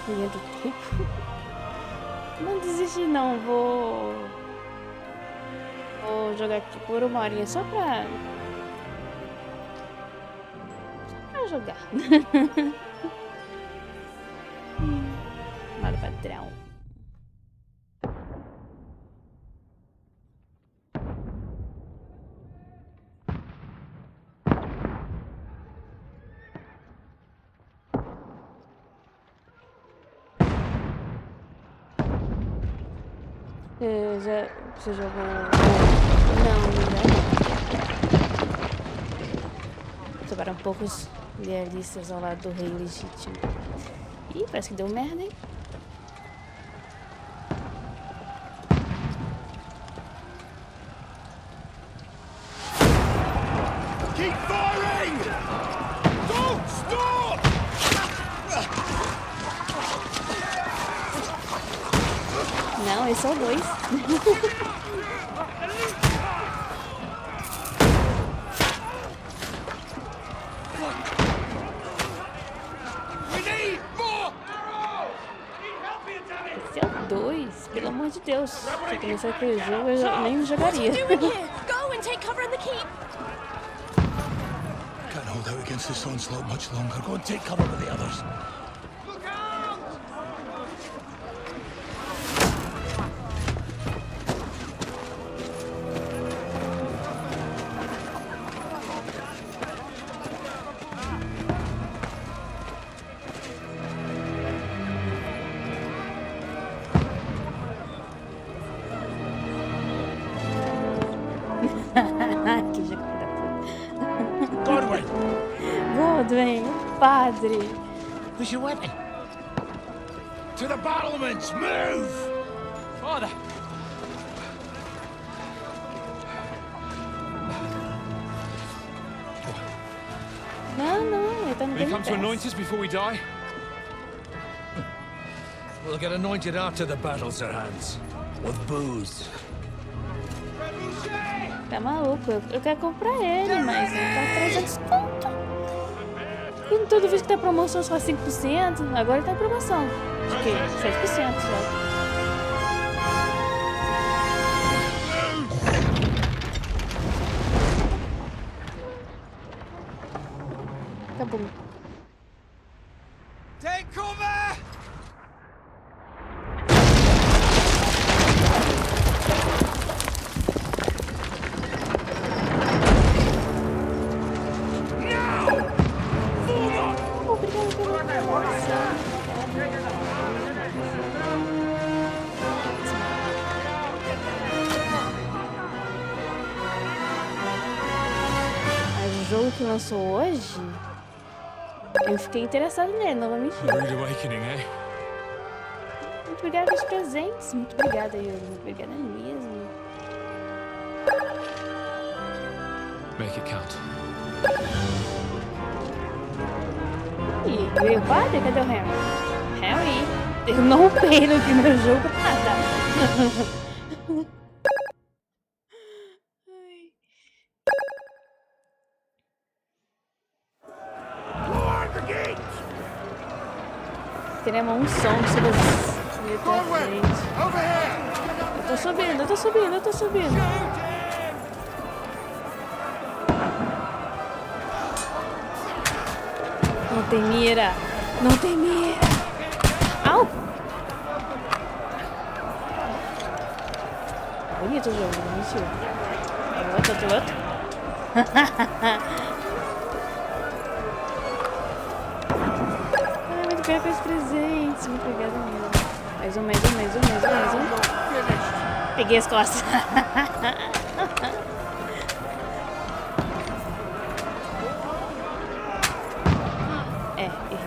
Linha do tempo. Não desisti não, vou jogar aqui por uma horinha só pra jogar. Modo padrão. Você jogou... Não, sobraram poucos realistas ao lado do rei legítimo. Ih, parece que deu merda, hein? Keep firing! Don't stop! Não, esse é o 2. Esse é o 2, pelo amor de Deus. Se eu começar aquele jogo, eu nem jogaria. Can't hold out against this onslaught much longer. Go and take cover with the others. Look out! Que jogo da puta. Godwin! Godwin, padre. Where's your weapon? To the battlements! Move! Father! Não, ele tá no Will you come to Deliverance. anoint us before we die? We'll get anointed after the battle, Sir Hans. With booze. Tá maluco, eu quero comprar ele, mas ele tá 300 conto. E toda vez que tá promoção só 5%, agora ele tá em promoção. De quê? 7% só. Tá bom. Take cover! Obrigada pela informação. Mas o jogo que lançou hoje, eu fiquei interessado nele, não vou mentir. Rude awakening, eh? Muito obrigada pelos presentes. Muito obrigada, Yuri. Muito obrigada mesmo. Make it count. E veio o padre? Cadê o Harry? Harry? Eu não upei no primeiro jogo nada. Teremos um som sobre as letras da frente. Over here! Eu tô subindo, eu tô subindo, eu tô subindo. Não tem mira. Não tem mira. Au! Bonito o jogo, mentira. Outro. Ai, muito obrigada pelos presentes. Muito obrigada mesmo. Mais um. Peguei as costas. Errei.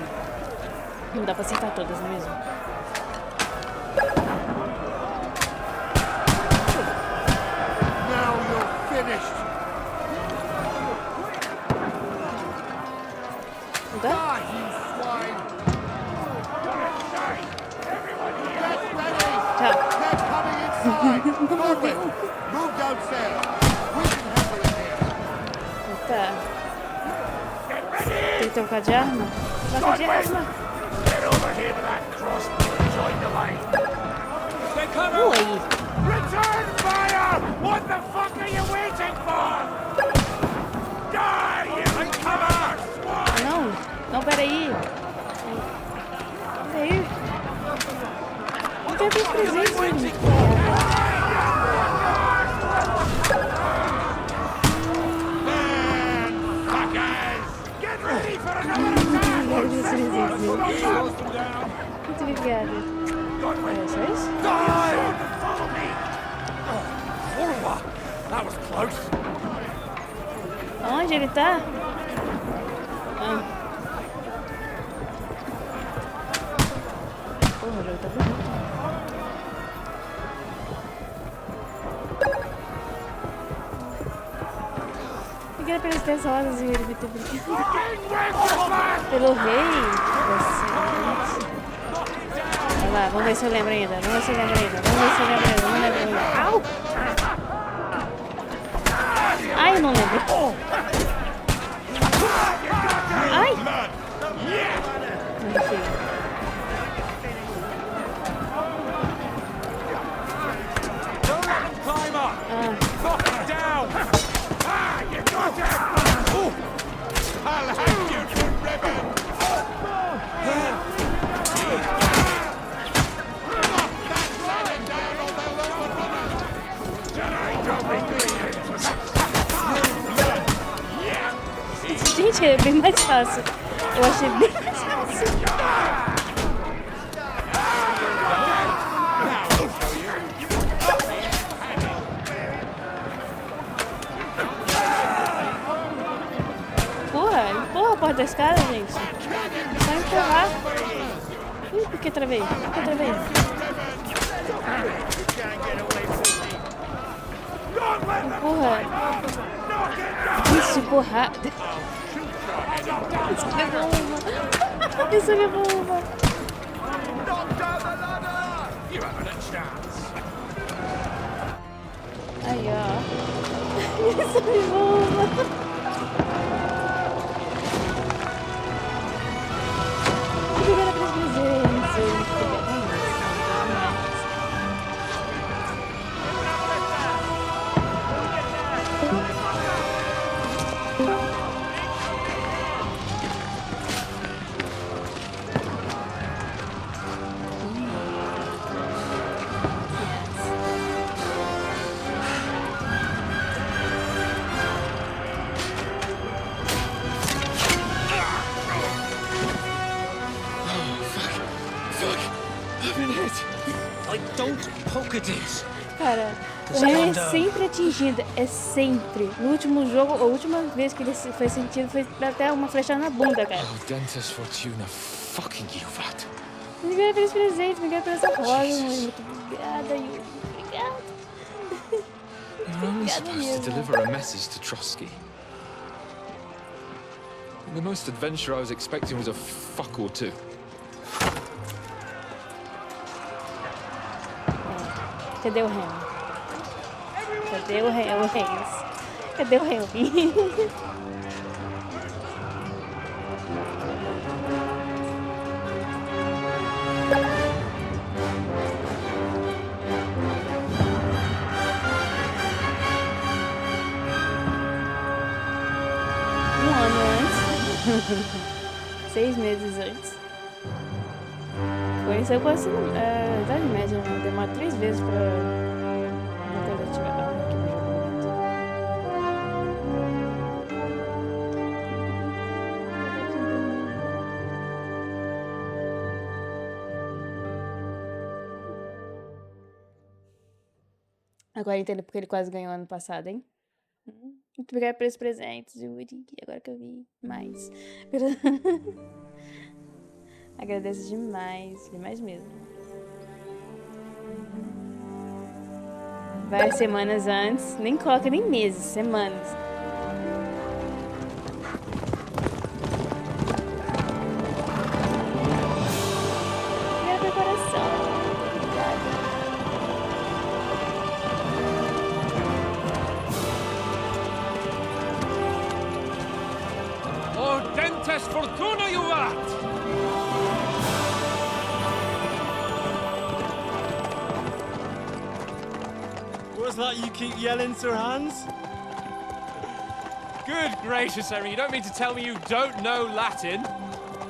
Não dá pra acertar todas, não é mesmo? Now you're finished! Não dá? Die, you swine! Get ready! Tchau. They're coming inside! Godwin, move downstairs! We can handle it here! Tá. Tem que trocar de arma? Troca de arma. over here with that crossbow and join the line. They come out. Oi. Return fire! What the fuck are you waiting for? Die, you incomers! Não, não, peraí. Peraí. Não quero ter presente, gente. Fuckers! Get ready for another attack! Muito obrigada. É só isso? Die! Follow me! Oh, horror! That was close. Onde ele tá? Ah. Porra, o jogo tá bonito. Eu queria pelas pessoas e ele muito obrigado. Pelo rei. Vai lá, vamos ver se eu lembro ainda. Vamos ver se eu lembro ainda. Au! Ai, eu não lembro. Ai! Enfim. Don't let them climb up! Ah. Knock it down! Ah, you got it! Ooh. I'll have you to ribbon! Gente, é bem mais fácil. Eu achei bem mais fácil. Empurra a porta da escada, gente. Só empurrar. Ih, por que travei? Empurra. Isso, empurrar. Isso levou uma. You haven't a chance. Aí, ó. Isso levou uma. Obrigada pelos presentes. Cara, o Ryan é sempre atingido, é sempre. No último jogo, a última vez que ele foi sentido foi até uma flechada na bunda, cara. Oh, Dentist Fortuna, fucking you, Vat. Obrigada pelos presentes, obrigada pela essa rosa, muito obrigada, Yuri. Obrigada. You're only supposed to deliver a message to Trotsky. The most adventure I was expecting was a fuck or two. Cadê o Henry? Cadê o Reis? Cadê o Henry? Um ano antes. 6 meses antes. Foi isso, eu posso. Idade média, né? Demora 3 vezes pra uma coisa ativar. Aqui no jogo. Agora entendo porque ele quase ganhou ano passado, hein? Muito obrigada pelos presentes, Yuri. Agora que eu vi mais. Agradeço demais mesmo. Várias semanas antes, nem coloca nem meses, semanas. Obrigada pelo coração. Oh, Dentist Fortuna, you rat! was that you keep yelling, Sir Hans? Good gracious, Henry, you don't mean to tell me you don't know Latin?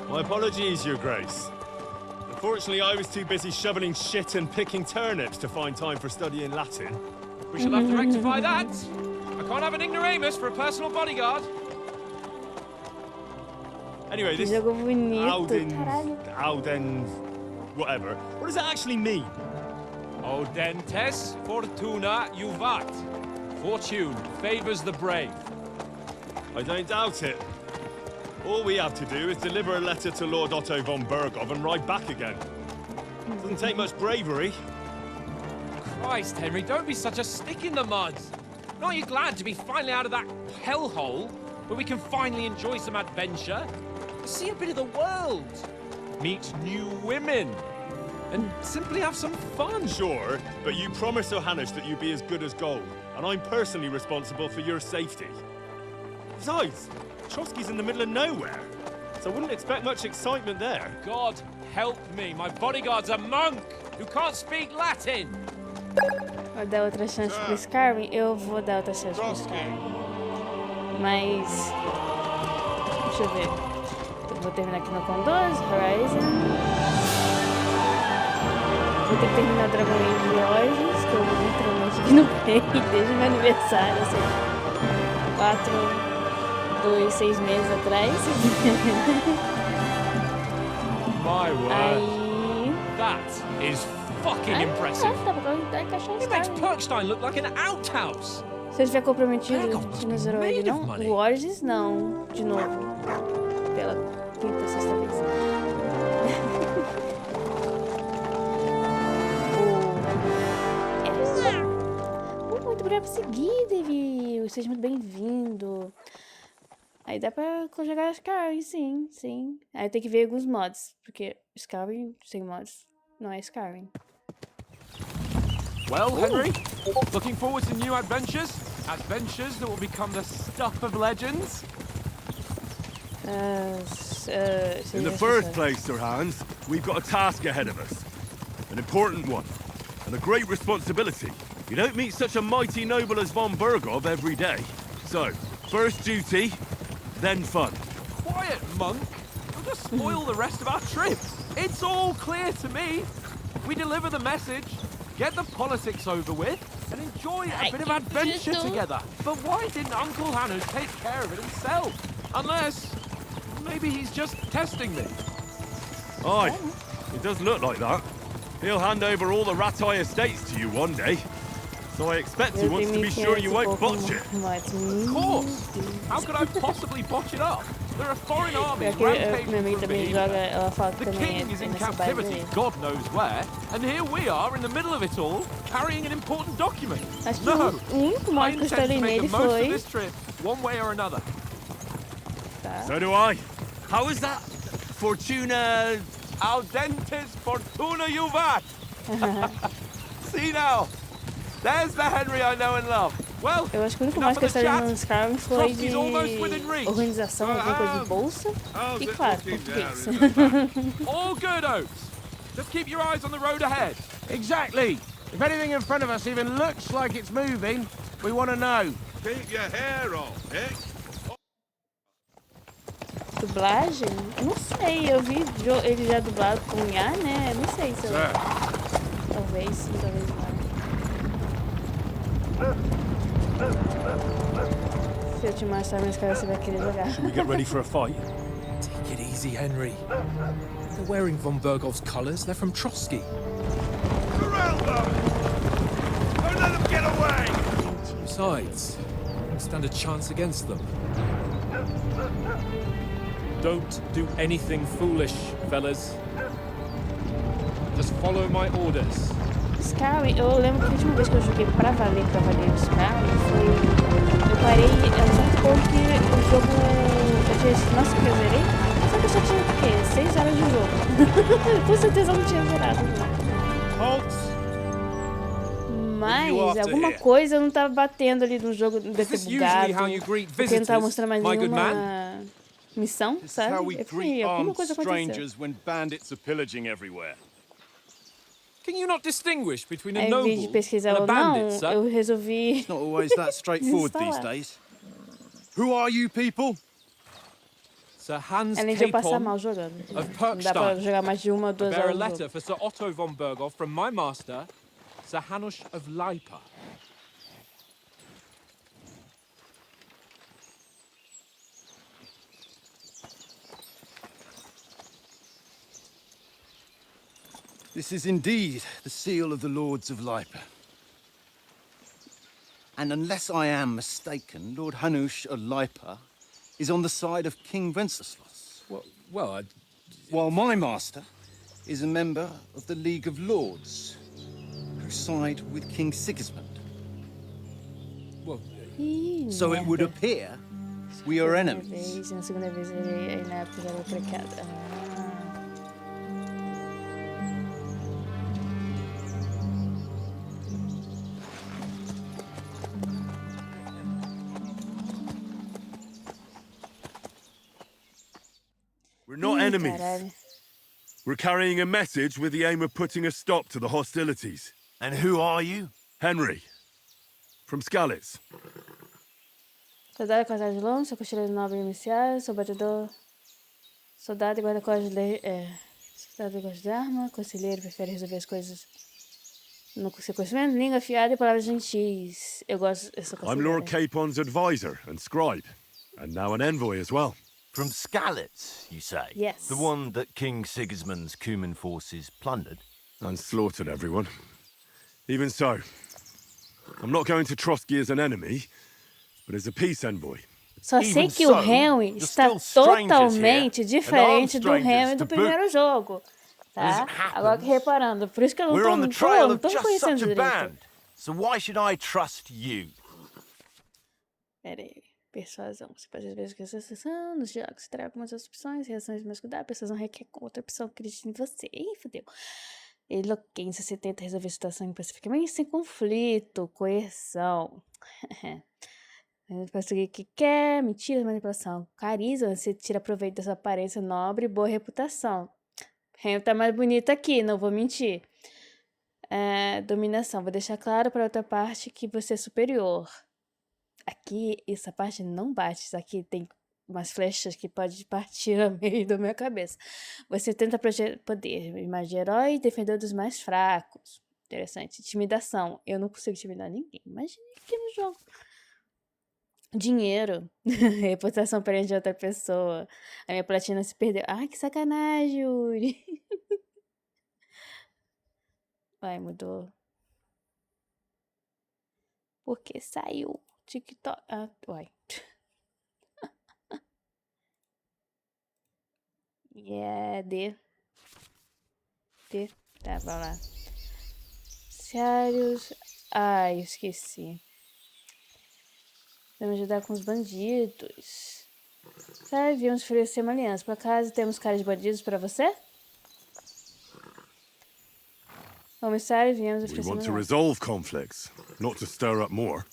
My apologies, Your Grace. Unfortunately, I was too busy shoveling shit and picking turnips to find time for studying Latin. We shall have to rectify that. I can't have an ignoramus for a personal bodyguard. Anyway, Que this jogo bonito, caralho. Auden, whatever. What does that actually mean? Audentes fortuna juvat. Fortune favors the brave. I don't doubt it. All we have to do is deliver a letter to Lord Otto von Bergov and ride back again. Doesn't take much bravery. Christ, Henry, don't be such a stick in the mud. Aren't you glad to be finally out of that hellhole where we can finally enjoy some adventure? See a bit of the world, meet new women, and simply have some fun. Sure, but you promised Johannes that you'd be as good as gold, and I'm personally responsible for your safety. Besides, Trotsky's in the middle of nowhere, so I wouldn't expect much excitement there. God help me, my bodyguard's a monk who can't speak Latin. Vou dar outra chance pro Skyrim? Eu vou dar outra chance pro Skyrim. Mas... Deixa eu ver. Eu vou terminar aqui no Com 12, Horizon. Vou ter que terminar Dragon Age Origins, que eu literalmente ignorei desde meu aniversário, assim. 6 meses atrás. My word. Aí... That is fucking impressive. Tá bom, vai encaixar It makes Skyrim. Perkstein look like an outhouse. Se eu estiver comprometido, Dragon não zerou ele, made of não? money. O Origins, não. De novo. Pela quinta, sexta vez. Muito obrigado por seguir, David. Seja muito bem-vindo. Aí dá pra jogar Skyrim, sim, sim. Aí tem que ver alguns mods, porque Skyrim sem mods não é Skyrim. Well, Henry, looking forward to new adventures? Adventures that will become the stuff of legends? In the first place, Sir Hans, we've got a task ahead of us. An important one. And a great responsibility. You don't meet such a mighty noble as von Bergov every day. So, first duty, then fun. Quiet, monk. You'll just spoil the rest of our trip. It's all clear to me. We deliver the message, get the politics over with, and enjoy a bit of adventure together. But why didn't Uncle Hannes take care of it himself? Unless, maybe he's just testing me. Aye, it does look like that. He'll hand over all the Ratai estates to you one day. So I expect he wants to be sure you won't botch it. Of course. How could I possibly botch it up? There are foreign armies rampaging through Bohemia. The king is in captivity, God knows where, and here we are in the middle of it all, carrying an important document. No, I intend to make the most of this trip, one way or another. So do I. How is that? Fortuna... Audentes fortuna juvat. See now, there's the Henry I know and love. Well, Eu acho que o único mais que eu estava no Skyrim foi de organização, alguma coisa de bolsa. E claro, português. All good, Oates. Just keep your eyes on the road ahead. Exactly. If anything in front of us even looks like it's moving, we want to know. Keep your hair on, Nick. Dublagem? Eu não sei, eu vi ele já dublado com IA, né? Eu não sei se eu... Talvez sim, talvez não. Se eu te mostrar minhas caras, você vai querer jogar. Should we get ready for a fight? Take it easy, Henry. They're wearing von Bergov's colours. They're from Trotsky. Corral them! Don't let them get away! Besides, we don't stand a chance against them. Don't do anything foolish, fellas. Just follow my orders. Skyrim, eu lembro que a última vez que eu joguei pra valer o Skyrim foi... Eu parei a um certo ponto que o jogo... Eu tinha... Nossa, que eu zerei? Só que eu só tinha, o quê? 6 horas de jogo. Com certeza eu não tinha zerado. Mas alguma coisa eu não tava batendo ali no jogo, deve ter bugado. Porque não tava mostrando mais nenhuma missão, sabe? Eu falei, alguma coisa aconteceu. When bandits are pillaging everywhere. Can you not distinguish between a Aí, em vez de noble pesquisar and a ou não, bandit, sir? eu resolvi. It's not always that straightforward these days. Who are you people? Sir Hans Além de eu passar Capon mal jogando. of Não dá pra Perkstein. jogar mais de uma ou I duas bear a horas no letter jogo. for Sir Otto von Berghoff from my master, Sir Hanush of Lipa. This is indeed the seal of the Lords of Lipa. And unless I am mistaken, Lord Hanush of Lipa is on the side of King Wenceslas, Well, while my master is a member of the League of Lords, who side with King Sigismund. Ih, So it would merda. appear we are Primeira enemies. vez, na segunda vez ele aí na época já era traqueada. We're not enemies. Caralho. We're carrying a message with the aim of putting a stop to the hostilities. And who are you? Henry, from Skalitz. Soldado com as armas longas, sou cochileiro nobre iniciado, sou batedor. Soldado e guarda-costas soldado e gosta de arma, conselheiro prefere resolver as coisas no seu conhecimento, língua afiada e palavras gentis. Eu sou I'm Lord conselheiro. Capon's advisor and scribe, and now an envoy as well. From Skalitz, you say? Yes. The one that King Sigismund's Cuman forces plundered? And slaughtered everyone. Even so, I'm not going to Trotsky as an enemy, but as a peace envoy. Só sei Even que o so, Henry you're está still strangers totalmente here, diferente and do I'm Henry strangers do to primeiro boot. jogo, tá? As it happens, Agora que reparando, por isso que eu não We're on the tô trail of conhecendo just such a direito. band. So why should I trust you? Pera aí. Persuasão. Você pode ver que essa sessão nos jogos terá algumas opções, reações mais cuidado, a persuasão requer outra opção que acredite em você. Ih, fodeu. Eloquência, você tenta resolver a situação pacificamente sem conflito, coerção. Conseguir o que quer, mentira, manipulação. Carisma, você tira proveito dessa aparência nobre e boa reputação. Henry tá mais bonito aqui, não vou mentir. Dominação, vou deixar claro para outra parte que você é superior. Aqui, essa parte não bate. Isso aqui tem umas flechas que pode partir a meio da minha cabeça. Você tenta proteger poder. Imagem de herói e defender dos mais fracos. Interessante. Intimidação. Eu não consigo intimidar ninguém. Imagina aqui no jogo. Dinheiro. Reputação perante outra pessoa. A minha platina se perdeu. Ai, que sacanagem, Yuri. Vai, mudou. Porque saiu. TikTok. Uai. D. Tá, vai lá. Diários. Ai, eu esqueci. Vamos ajudar com os bandidos. Sabe, viemos oferecer uma aliança. Por acaso temos cara de bandidos pra você? Comissário, viemos We oferecer want uma to aliança. resolve conflicts, not to stir up more.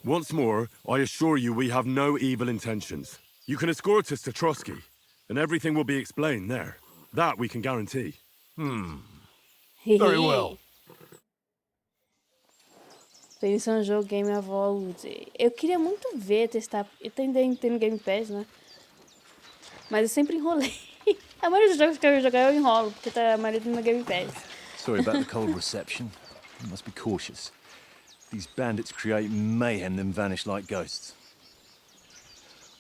Once more, I assure you we have no evil intentions. You can escort us to Trotsky, and everything will be explained there. That we can guarantee. Very well. Isso é um jogo Game of Old. Eu queria muito ver, testar. Eu também tenho no Game Pass, né? Mas eu sempre enrolei. A maioria dos jogos que eu ia jogar eu enrolo, porque tá a maioria no Game Pass. Sorry about the cold reception. You must be cautious. These bandits create mayhem, then vanish like ghosts.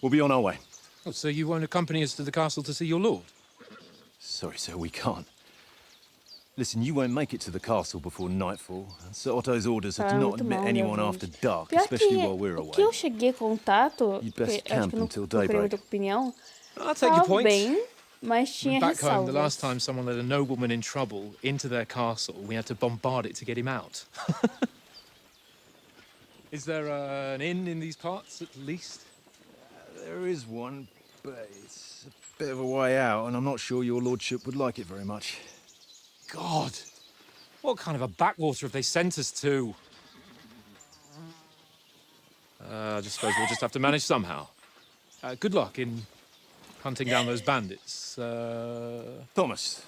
We'll be on our way. Oh, so you won't accompany us to the castle to see your lord? Sorry, sir, we can't. Listen, you won't make it to the castle before nightfall. Sir Otto's orders are to not muito admit mal, anyone meu after Deus. dark, Pior especially que while we're o que eu away. cheguei contato, You'd best que acho camp que não until procurei daybreak. muita opinião, I'll take your tava point. bem, mas tinha Back home, the ressalvas. last time someone led a nobleman in trouble into their castle, we had to bombard it to get him out. Is there an inn in these parts, at least? There is one, but it's a bit of a way out, and I'm not sure your lordship would like it very much. God! What kind of a backwater have they sent us to? I just suppose we'll just have to manage somehow. Good luck in hunting down those bandits. Thomas,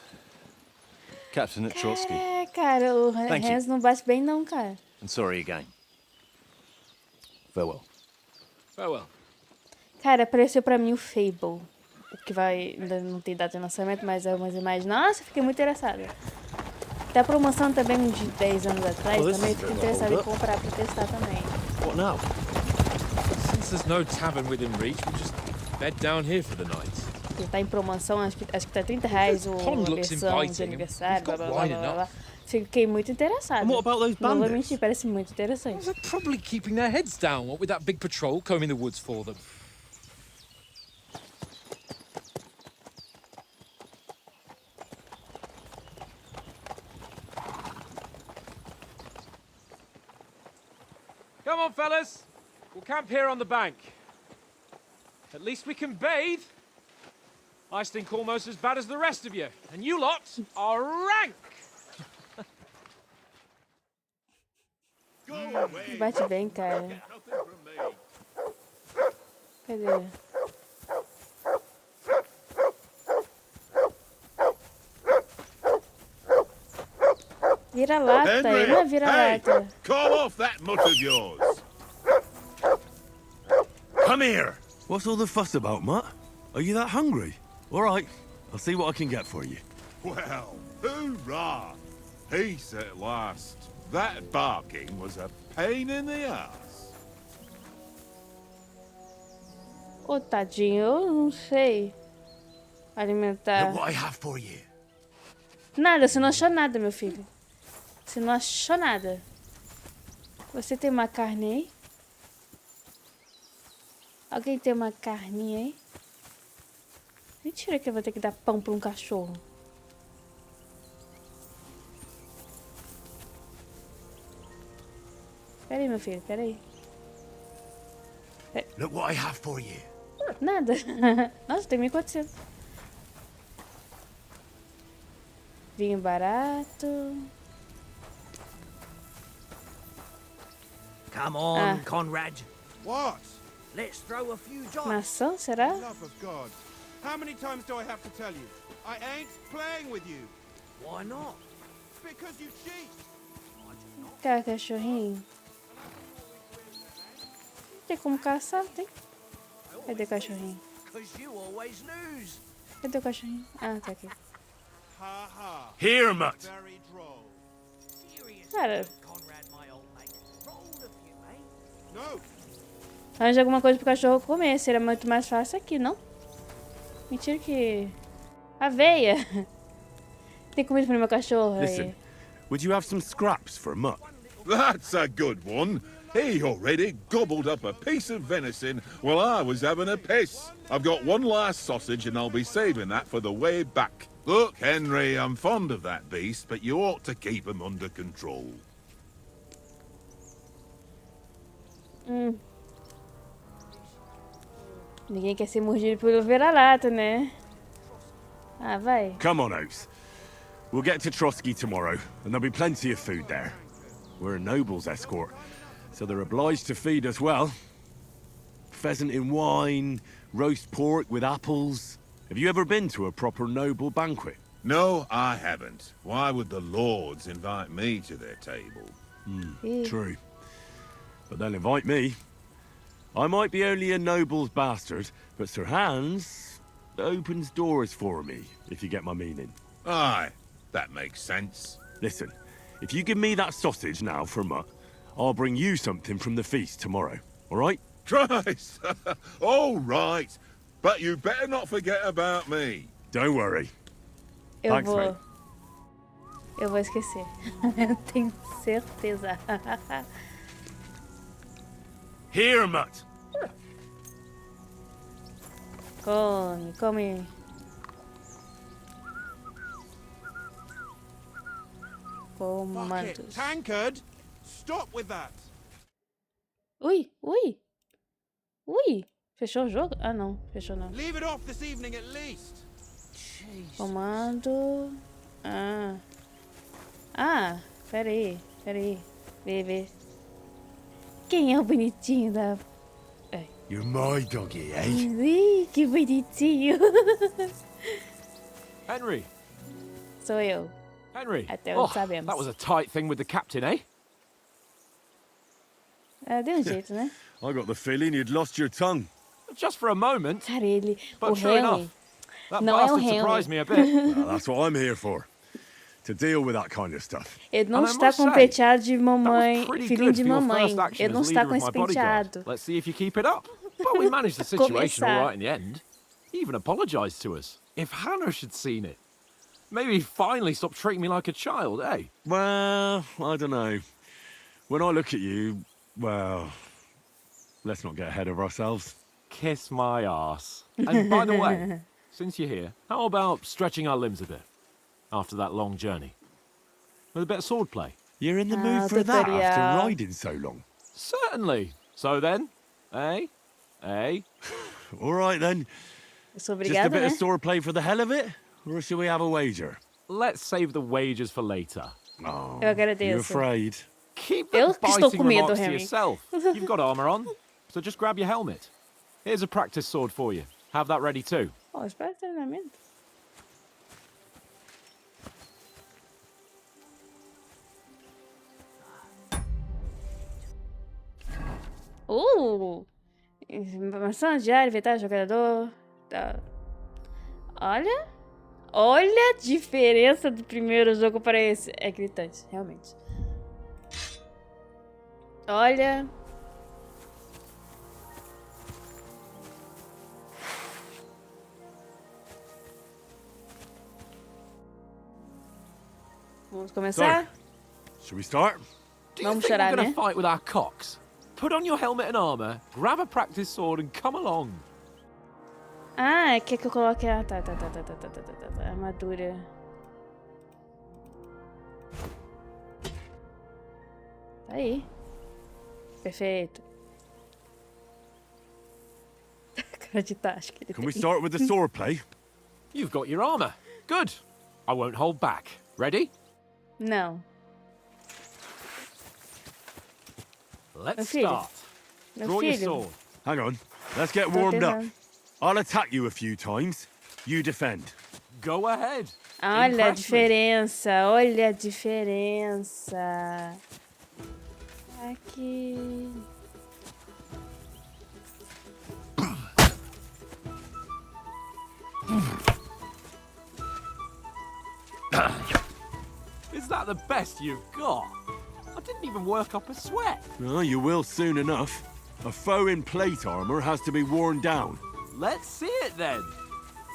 Captain at Trotsky. Cara, o Thank you. Hans não bate bem não, cara. And sorry again. Farewell. Farewell. Cara, apareceu pra mim o Fable. O que vai... Ainda não tem data de lançamento, mas é umas imagens. Nossa, fiquei muito interessada. Tá promoção também de 10 anos atrás, Oh, também this is fiquei a bit interessada em hold up. comprar pra testar também. What now? Since there's no tavern within reach, we'll just bed down here for the night. Ele tá em promoção, acho que tá R$30 The a pond looks versão de inviting. aniversário, blá We've blá got blá wine blá blá. enough. Fiquei muito interessada. And what about those Não vou bandits? mentir, parece muito interessante. They're probably keeping their heads down, what with that big patrol combing the woods for them. Come on, fellas. We'll camp here on the bank. At least we can bathe. I stink almost as bad as the rest of you, and you lot are rank. Bate bem, cara. Cadê? Vira-lata, ele não é vira-lata. Call off that mutt of yours. Come here. What's all the fuss about, Mutt? Are you that hungry? All right, I'll see what I can get for you. Well, hoorah! Peace at last. That barking was a pain in the ass. Ô, tadinho, eu não sei alimentar. Look what I have for you. Nada, você não achou nada, meu filho. Você não achou nada. Você tem uma carne aí? Alguém tem uma carninha aí? Mentira que eu vou ter que dar pão pra um cachorro. Pera aí, meu filho, pera aí. Look what I have for you. Nada. Nossa, tem 1.400. Vinho barato. Come on, Conrad. What? Let's throw a few dice. Maçã, será? Love of God. How many times do I have to tell you? I ain't playing with you. Why not? Because you cheat. Cara, cachorrinho. Tem como caçar, tem? Cadê o cachorrinho? Because you always lose. Cadê o cachorrinho? Ah, tá aqui. Ha ha. Here, Mutt. Very droll. Cara, Conrad, my old mate. Rolled a few, eh? No. arranja alguma coisa pro cachorro comer. Seria muito mais fácil aqui, não? Mentira que... Aveia! Tem comida pro meu cachorro aí. Listen, would you have some scraps for a Mutt? That's a good one. He already gobbled up a piece of venison while I was having a piss. I've got one last sausage and I'll be saving that for the way back. Look, Henry, I'm fond of that beast, but you ought to keep him under control. Ninguém quer ser mordido pelo vira-lata, né? Ah, vai. Come on, Oates. We'll get to Trotsky tomorrow, and there'll be plenty of food there. We're a noble's escort, so they're obliged to feed us well. Pheasant in wine, roast pork with apples. Have you ever been to a proper noble banquet? No, I haven't. Why would the lords invite me to their table? True. But they'll invite me. I might be only a noble's bastard, but Sir Hans opens doors for me, if you get my meaning. Aye, that makes sense. Listen, if you give me that sausage now for a Mutt, I'll bring you something from the feast tomorrow, all right? Christ! All right, but you better not forget about me. Don't worry. Eu Thanks, vou... mate. Eu vou esquecer. Eu tenho certeza. Here, Mutt. Come, come. Comandos. Tankard, stop with that. Ui, ui. Ui. Fechou o jogo? Ah, não. Fechou não. Leave it off this evening at least. Comando. Ah. Ah, peraí. Vê, vê. Quem é o bonitinho da... You're my doggy, eh? Ih, que bonitinho. Henry, Sou eu. Henry, Até onde sabemos. that was a tight thing with the captain, eh? Deu um jeito, né? I got the feeling you'd lost your tongue. Just for a moment. Cara, ele... But o true Henry... enough, that Não é o bastard Henry. surprised me a bit. Well, that's what I'm here for. To deal with that kind of stuff. Ele não And I está must com um say, penteado de That mamãe, was pretty filhinho good de for your mamãe. first action Ele não as está leader com of esse my bodyguard. penteado. Let's see if you keep it up. But we managed the situation all Começar. right in the end. He even apologized to us. If Hannah had seen it. Maybe he finally stopped treating me like a child, eh? Well, I don't know. When I look at you, well, let's not get ahead of ourselves. Kiss my arse. And by the way, since you're here, how about stretching our limbs a bit? After that long journey. With a bit of swordplay. You're in the mood for that tutorial. after riding so long. Certainly. So then, eh? All right then. Eu sou Just a obrigada, bit né? of sword play for the hell of it? Or shall we have a wager? Let's save the wagers for later. Oh, Eu you agradeço. afraid? Keep Eu the que estou biting com medo, remarks to Henry. yourself. You've got armor on, so just grab your helmet. Here's a practice sword for you. Have that ready too. Oh, espero treinamento. Informação diária, inventário, jogador. Tá. Olha. Olha a diferença do primeiro jogo para esse. É gritante, realmente. Olha. Vamos começar? Shall we start? Do you Vamos think chorar, we're going né? to fight with our cocks? Put on your helmet and armor, grab a practice sword and come along. Ah, quer que eu coloque a... Tá. Armadura. Tá aí. Perfeito. Cara de tacho que ele Can we tem. start with the sword play? You've got your armor. Good. I won't hold back. Ready? Não. Let's filho. start. Meu Draw your filho. sword. Hang on. Let's get Tô warmed up. tentando. I'll attack you a few times. You defend. Go ahead. Olha a Impress me. diferença. Olha a diferença. Aqui. Is that the best you've got? I didn't even work up a sweat. Oh, you will soon enough. A foe in plate armor has to be worn down. Let's see it then.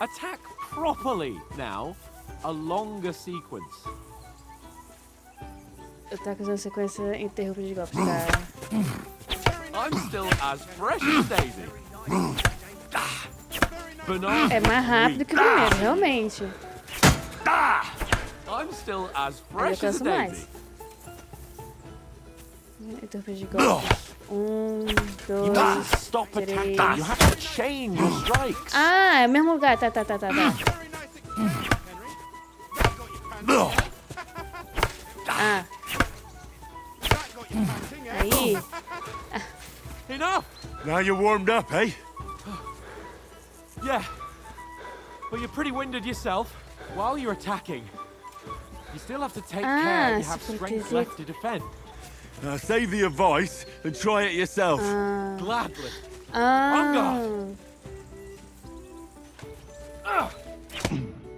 Attack properly now. A longer sequence. Eu tô usando sequência interrupta de golpes, tá? I'm still as fresh as Daisy. Banana. É mais rápido que o primeiro, realmente. I'm still as Eu fresh as canso Daisy. mais. Interrupta de golpes. You mustn't Dois. stop attacking. três. You have to change your strikes. Ah, é o mesmo lugar. Tá. Ah. Aí. Enough. Now you're warmed up, eh? Yeah. But you're pretty winded yourself. While you're attacking, you still have to take care you have strength left to defend. Now save the advice and try it yourself. Gladly. Ah.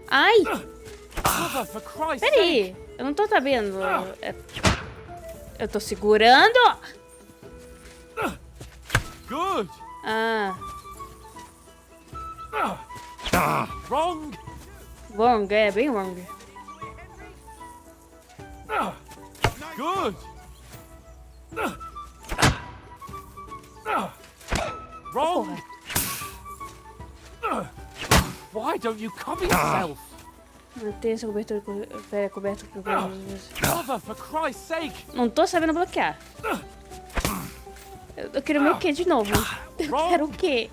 Ai! Cover, for Christ's sake. Peraí, eu não tô sabendo. Eu tô segurando. Good. Ah, Wrong. wrong, é bem wrong. Good. Wrong. Why don't you cover yourself? Manter essa cobertura. Pera, coberta com Cover, for Christ's sake. Não tô sabendo bloquear. Eu quero o meu quê de novo? Eu quero o quê?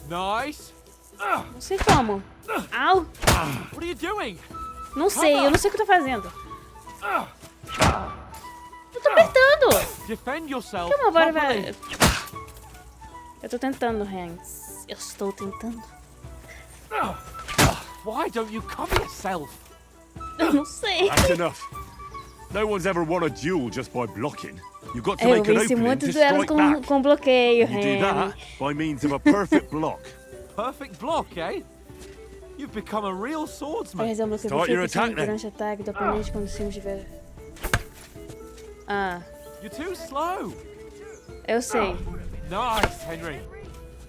Nice. Não sei como. Au! What are you doing? Não sei, eu não sei o que eu tô fazendo. Eu tô apertando! Defend yourself Calma, agora properly. vai. Eu tô tentando, Hans. Eu estou tentando. Why don't you cover yourself? Eu não sei. That's enough. No one's ever won a duel just by blocking. You've got to Eu make an venci opening muitos to duelos strike back. com bloqueio, You do Henry. that by means of a perfect block. Perfect block, eh? You've become a real Para swordsman. realizar um bloqueio Start your perfeito attack, then. durante o ataque do oponente quando o símbolo estiver... Ah, You're too slow. eu sei. Nice, Henry.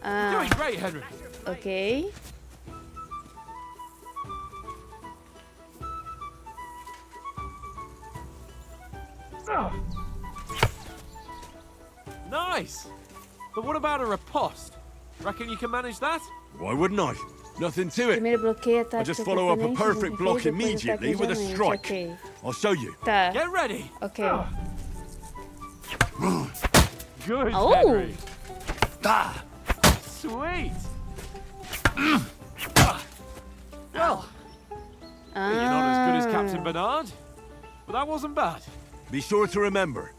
Ah, Doing great, Henry. ok. Nice. But what about a riposte? Reckon you can manage that? Why wouldn't I? Nothing to it. Primeiro bloqueio, ataque I just do follow up a oponente, perfect depois block ataque immediately with a imediatamente. strike. Ok, I'll show you. tá, Get ready. ok. Good, Oh. Henry. Sweet. Well, you're not as good as Captain Bernard, but that wasn't bad. Be sure to remember,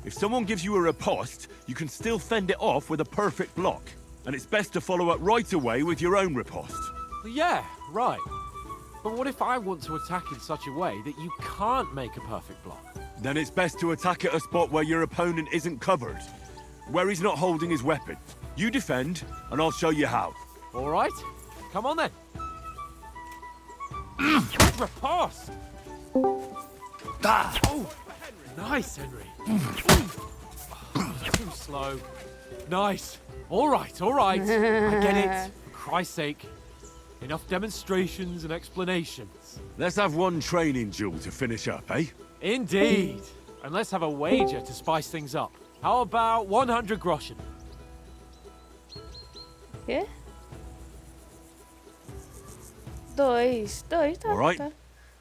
if someone gives you a riposte, you can still fend it off with a perfect block. And it's best to follow up right away with your own riposte. Yeah, right. But what if I want to attack in such a way that you can't make a perfect block? Then it's best to attack at a spot where your opponent isn't covered, where he's not holding his weapon. You defend, and I'll show you how. All right, come on then. Good riposte. Oh, nice, Henry. Too slow. Nice. All right, all right. I get it. For Christ's sake. Enough demonstrations and explanations. Let's have one training duel to finish up, eh? Indeed. And let's have a wager to spice things up. How about 100 groschen? Quê? Dois, tá. All right. Tá.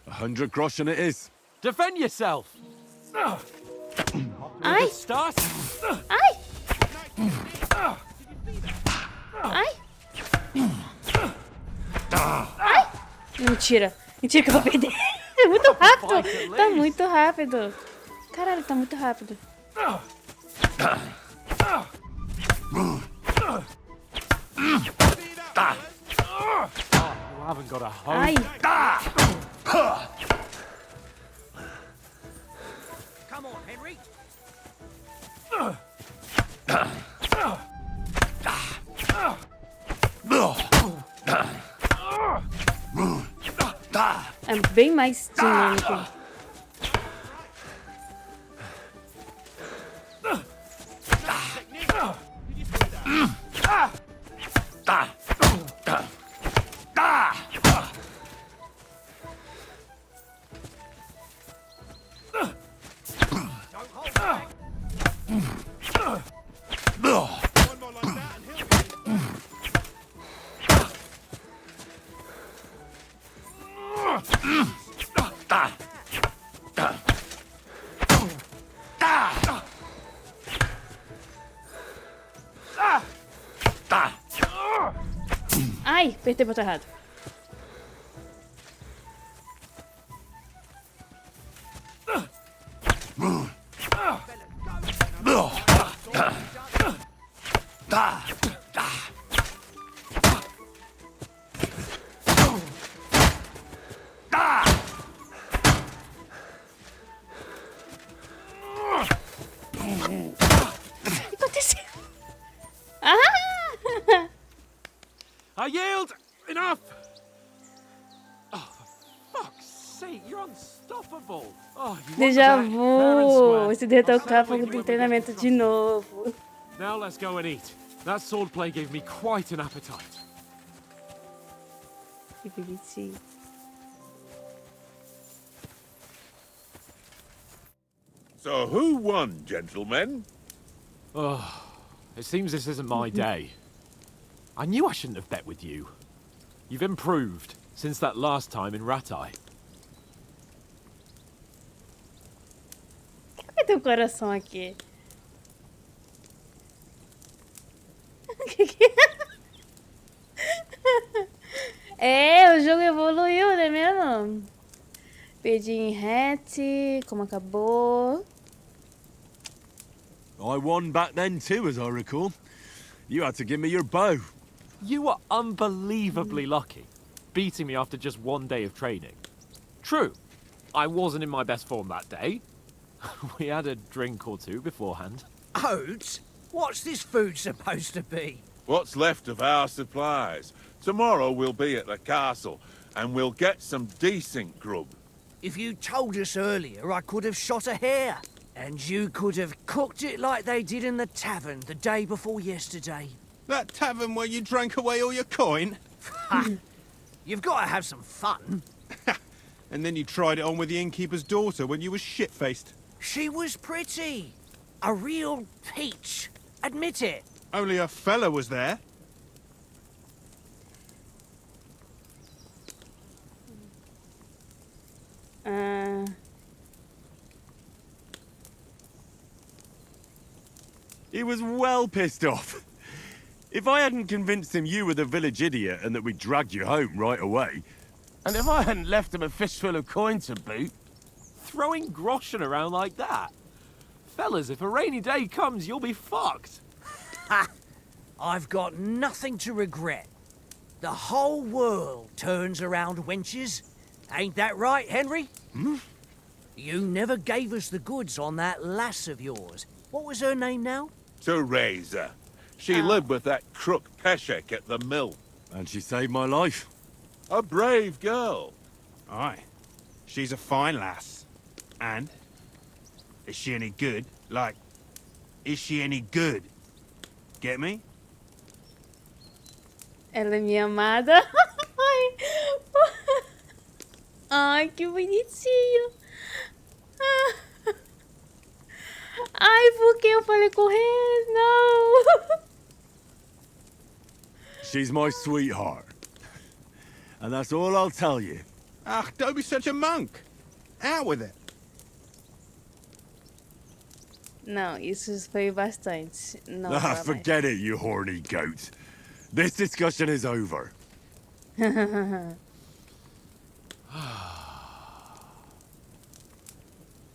100 groschen it is. Defend yourself. Ai, Good start. ai! Ai! Ai! Mentira. Mentira que eu vou perder. É muito rápido. Tá muito rápido. Caralho, tá muito rápido. You haven't got a hope. Ai! Come on, Henry. É bem mais dinâmico. Ai, apertei o botão errado. O que aconteceu? Ah! I yield! Enough! Oh, for fuck's sake, you're unstoppable! Oh, you Déjà want the back, fair and vu! square. Esse derrotou o I'll cara celebrate do when we treinamento get de novo. Now let's go and eat. That swordplay gave me quite an appetite. Que bonitinho. So who won, gentlemen? Oh, it seems this isn't my day. I knew I shouldn't have bet with you. You've improved since that last time in Ratai. Por que tem um coração aqui? É, o jogo evoluiu, não é mesmo? Perdi em hatch, como acabou. I won back then too, as I recall. You had to give me your bow. You were unbelievably lucky, beating me after just one day of training. True, I wasn't in my best form that day. We had a drink or two beforehand. Oats? What's this food supposed to be? What's left of our supplies. Tomorrow we'll be at the castle, and we'll get some decent grub. If you told us earlier, I could have shot a hare. And you could have cooked it like they did in the tavern the day before yesterday. That tavern where you drank away all your coin? You've got to have some fun. And then you tried it on with the innkeeper's daughter when you were shit-faced. She was pretty. A real peach. Admit it. Only a fella was there. He was well pissed off. If I hadn't convinced him you were the village idiot and that we'd dragged you home right away... And if I hadn't left him a fistful of coin to boot... Throwing groschen around like that? Fellas, if a rainy day comes, you'll be fucked. Ha! I've got nothing to regret. The whole world turns around wenches. Ain't that right, Henry? Hmm? You never gave us the goods on that lass of yours. What was her name now? Teresa. She lived with that crook Peshek at the mill. And she saved my life. A brave girl. Aye. She's a fine lass. And? Is she any good? Like, is she any good? Get me? Ela é minha amada. Ai, ai, que bonitinho. Ai, por que eu falei correr? Não. She's my sweetheart. And that's all I'll tell you. Ah, don't be such a monk. Out with it. Não, isso foi bastante. Não Ah, fala mais. forget it, you horny goat. This discussion is over.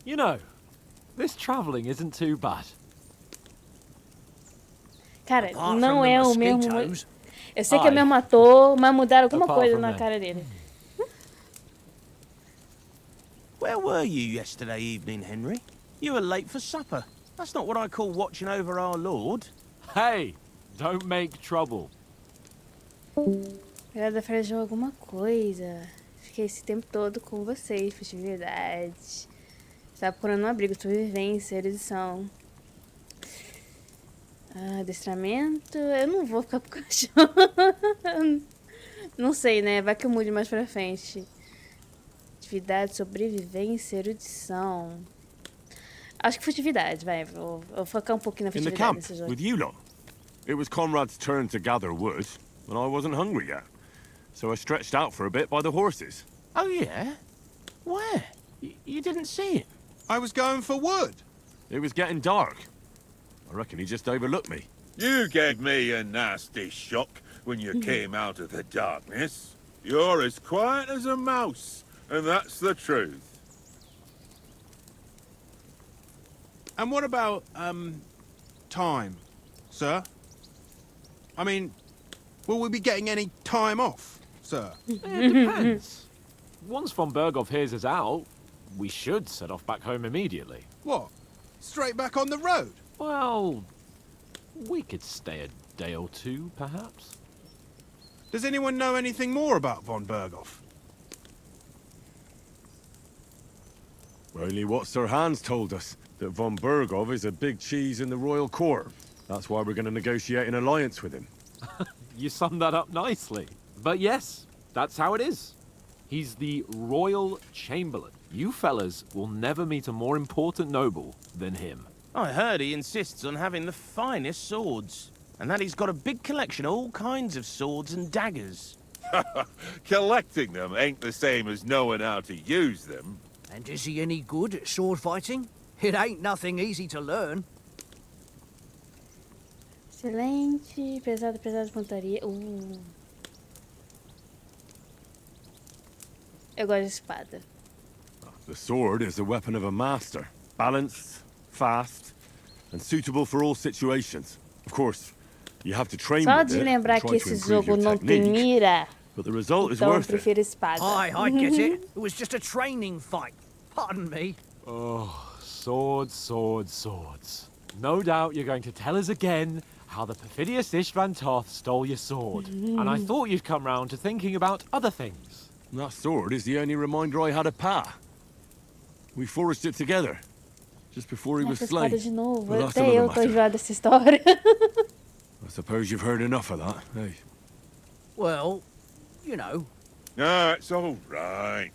You know, this travelling isn't too bad. Cara, Apart não from the é o mesmo. mosquitoes. Eu sei que é o mesmo ator, mas mudaram alguma Apart coisa from na that. cara dele. Where were you yesterday evening, Henry? You were late for supper. That's not what I call watching over our Lord. Hey, don't make trouble. Ela fazer alguma coisa. Fiquei esse tempo todo com vocês, festividades. Estava procurando um abrigo, sobrevivência, erudição. Adestramento. Eu não vou ficar com o cachorro. Não sei, né? Vai que eu mude mais pra frente. Atividade, sobrevivência, erudição. Acho que festividade, vai. Vou focar um pouquinho na In the festividade camp, nesse jogo. with you lot. It was Conrad's turn to gather wood, and I wasn't hungry yet. So I stretched out for a bit by the horses. Oh, yeah? Where? You didn't see him? I was going for wood. It was getting dark. I reckon he just overlooked me. You gave me a nasty shock when you came out of the darkness. You're as quiet as a mouse, and that's the truth. And what about, time, sir? I mean, will we be getting any time off, sir? It depends. Once von Berghoff hears us out, we should set off back home immediately. What? Straight back on the road? Well, we could stay a day or two, perhaps. Does anyone know anything more about von Berghoff? Only what Sir Hans told us, that von Berghoff is a big cheese in the royal court. That's why we're going to negotiate an alliance with him. You summed that up nicely. But yes, that's how it is. He's the royal chamberlain. You fellas will never meet a more important noble than him. I heard he insists on having the finest swords. And that he's got a big collection of all kinds of swords and daggers. Collecting them ain't the same as knowing how to use them. And is he any good at sword fighting? It ain't nothing easy to learn. Excelente. Pesado, pesado de pontaria. Eu gosto de espada. The sword is the weapon of a master. Balanced, fast, and suitable for all situations. Of course, You have to train Só with de it lembrar and que try esse to improve jogo your não tem technique, mira, but the result is então eu worth it. prefiro espada. I get it. It was just a training fight. Pardon me. Oh, swords, swords, swords. No doubt you're going to tell us again how the perfidious Istvan Toth stole your sword. And I thought you'd come round to thinking about other things. That sword is the only reminder I had of Pa. We forged it together, just before he was Essa slain. espada de novo. But that's Até another eu tô matter. enjoada dessa história. I suppose you've heard enough of that, eh? Well, you know. No, it's all right.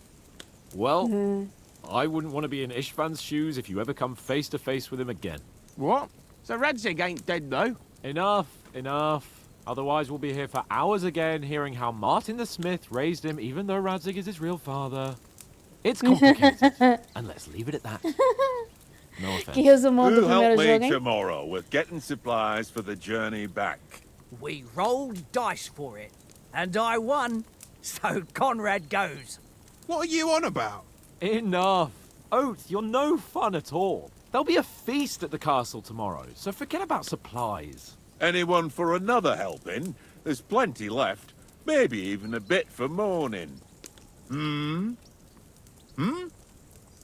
Well, I wouldn't want to be in Istvan's shoes if you ever come face to face with him again. What? So Radzig ain't dead, though? Enough, enough. Otherwise we'll be here for hours again hearing how Martin the Smith raised him even though Radzig is his real father. It's complicated. And let's leave it at that. No offense. Que resumão do Who'll primeiro help me jogo, hein? tomorrow with getting supplies for the journey back? We rolled dice for it, and I won, so Conrad goes. What are you on about? Enough. Oath, you're no fun at all. There'll be a feast at the castle tomorrow, so forget about supplies. Anyone for another helping? There's plenty left. Maybe even a bit for morning. Hmm?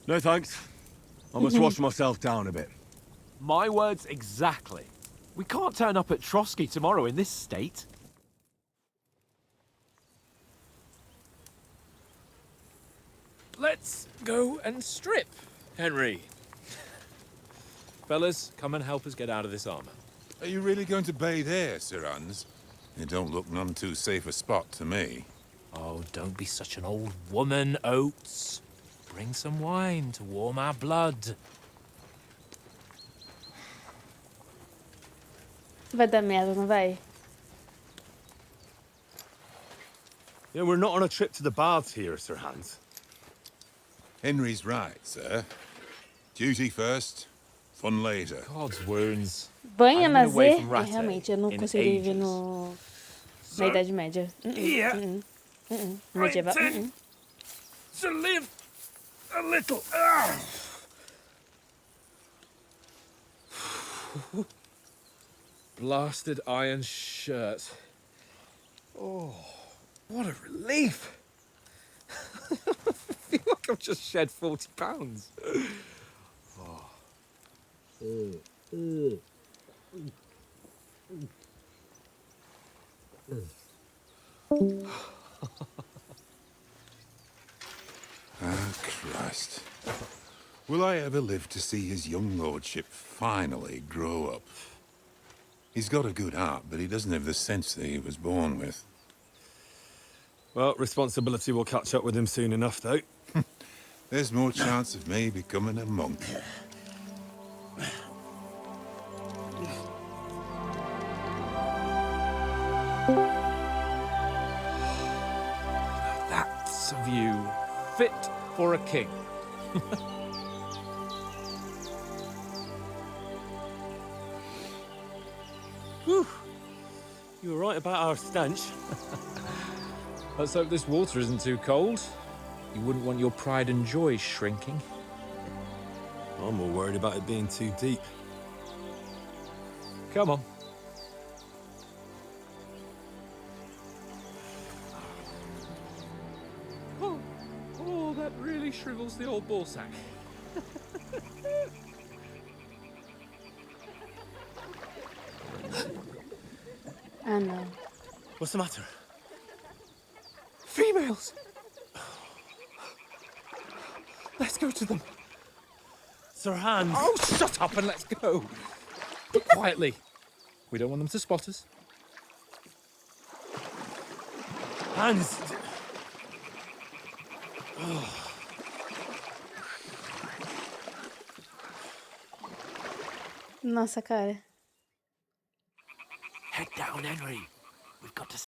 No thanks. I must wash myself down a bit. My words exactly. We can't turn up at Trotsky tomorrow in this state. Let's go and strip, Henry. Fellas, come and help us get out of this armor. Are you really going to bathe here, Sir Hans? It don't look none too safe a spot to me. Oh, don't be such an old woman, Oates. Bring some wine to warm our blood. Vai dar merda, não vai? Yeah, we're not on a trip to the baths here, Sir Hans. Henry's right, sir. Duty first, fun later. God's wounds. Banho I've been a away lazer, from Rattay realmente, eu não in conseguiria viver ages. na Idade Média. Medieval. To live a little. Blasted iron shirt. Oh, what a relief. I feel like I've just shed 40 pounds. Ah, Christ. Will I ever live to see his young lordship finally grow up? He's got a good heart, but he doesn't have the sense that he was born with. Well, responsibility will catch up with him soon enough, though. There's more chance of me becoming a monk. That's a view fit for a king. Whew. You were right about our stench. Let's hope this water isn't too cold. You wouldn't want your pride and joy shrinking. I'm more worried about it being too deep. Come on. Oh, that really shrivels the old ball sack. Ah, não. What's the matter? Females! Let's go to them. Sir Hans! Oh, shut up and let's go. But quietly. We don't want them to spot us. Hans! Nossa, cara. Head down, Henry. We've got to